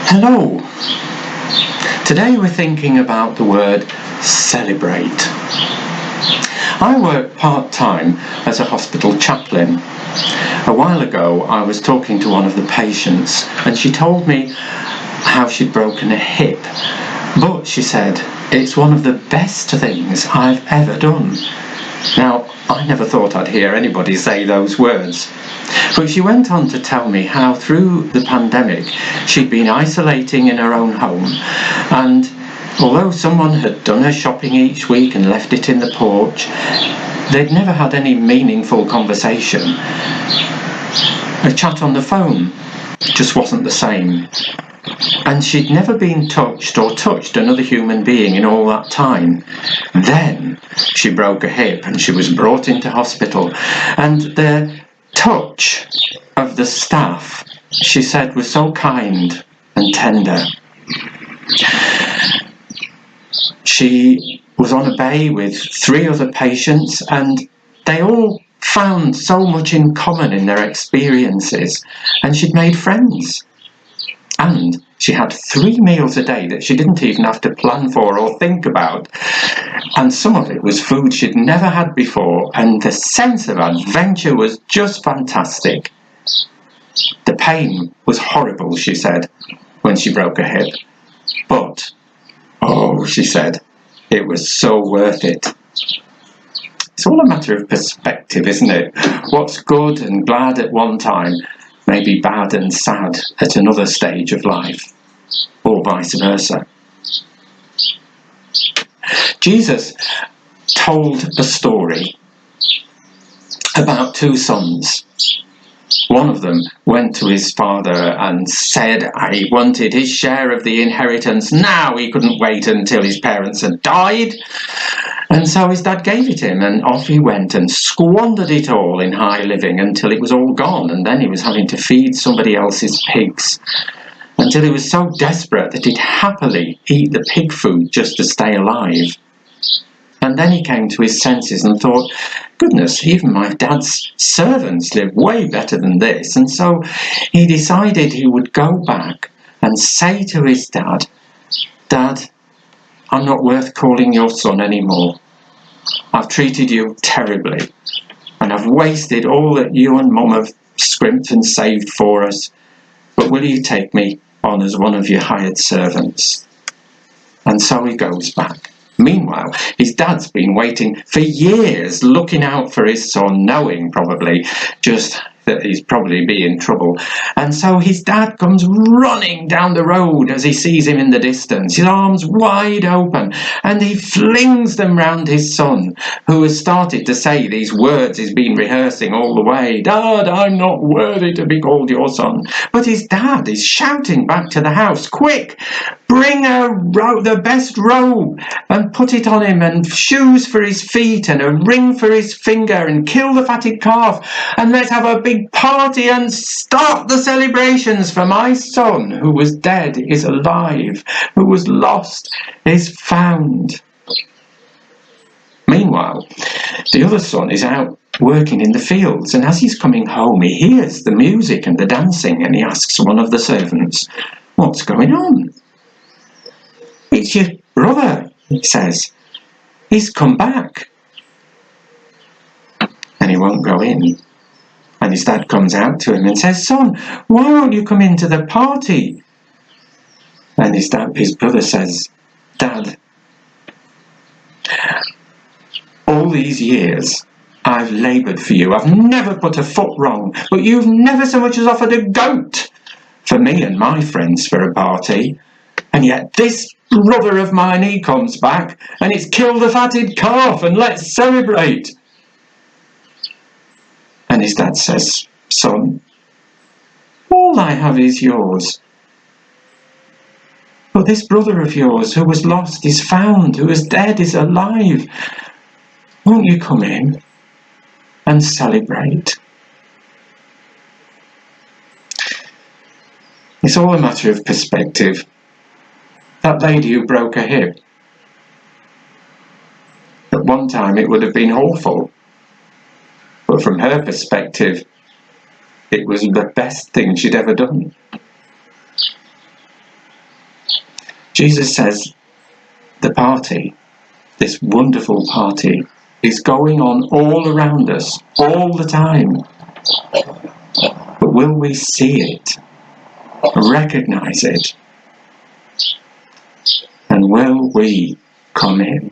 Hello. Today we're thinking about the word celebrate. I work part-time as a hospital chaplain. A while ago I was talking to one of the patients and she told me how she'd broken a hip, but she said it's one of the best things I've ever done. Now, I never thought I'd hear anybody say those words. But she went on to tell me how through the pandemic she'd been isolating in her own home, and although someone had done her shopping each week and left it in the porch, they'd never had any meaningful conversation. A chat on the phone just wasn't the same. And she'd never been touched or touched another human being in all that time. Then she broke a hip and she was brought into hospital, and the touch of the staff, she said, was so kind and tender. She was on a bay with 3 other patients, and they all found so much in common in their experiences, and she'd made friends. And she had 3 meals a day that she didn't even have to plan for or think about. And some of it was food she'd never had before, and the sense of adventure was just fantastic. The pain was horrible, she said, when she broke her hip. But, oh, she said, it was so worth it. It's all a matter of perspective, isn't it? What's good and glad at one time may be bad and sad at another stage of life, or vice versa. Jesus told a story about 2 sons. One of them went to his father and said he wanted his share of the inheritance now. He couldn't wait until his parents had died. And so his dad gave it him, and off he went and squandered it all in high living until it was all gone, and then he was having to feed somebody else's pigs, until he was so desperate that he'd happily eat the pig food just to stay alive. And then he came to his senses and thought, goodness, even my dad's servants live way better than this. And so he decided he would go back and say to his dad, Dad, I'm not worth calling your son anymore. I've treated you terribly, and I've wasted all that you and Mum have scrimped and saved for us. But will you take me on as one of your hired servants? And so he goes back. Meanwhile, his dad's been waiting for years, looking out for his son, knowing probably just that he's probably be in trouble. And so his dad comes running down the road as he sees him in the distance, his arms wide open, and he flings them round his son, who has started to say these words he's been rehearsing all the way. Dad, I'm not worthy to be called your son. But his dad is shouting back to the house, quick, bring the best robe and put it on him, and shoes for his feet and a ring for his finger, and kill the fatted calf, and let's have a big party and start the celebrations, for my son who was dead is alive, who was lost is found. Meanwhile, the other son is out working in the fields, and as he's coming home he hears the music and the dancing, and he asks one of the servants, what's going on? It's your brother, he says. He's come back. And he won't go in. And his dad comes out to him and says, son, why won't you come into the party? And his brother says, Dad, all these years I've laboured for you. I've never put a foot wrong, but you've never so much as offered a goat for me and my friends for a party. And yet this brother of mine, he comes back and it's killed the fatted calf, and let's celebrate. And his dad says, son, all I have is yours. But this brother of yours who was lost is found, who was dead is alive. Won't you come in and celebrate? It's all a matter of perspective. That lady who broke her hip, at one time it would have been awful, but from her perspective, it was the best thing she'd ever done. Jesus says the party, this wonderful party, is going on all around us, all the time. But will we see it, recognize it, and will we come in?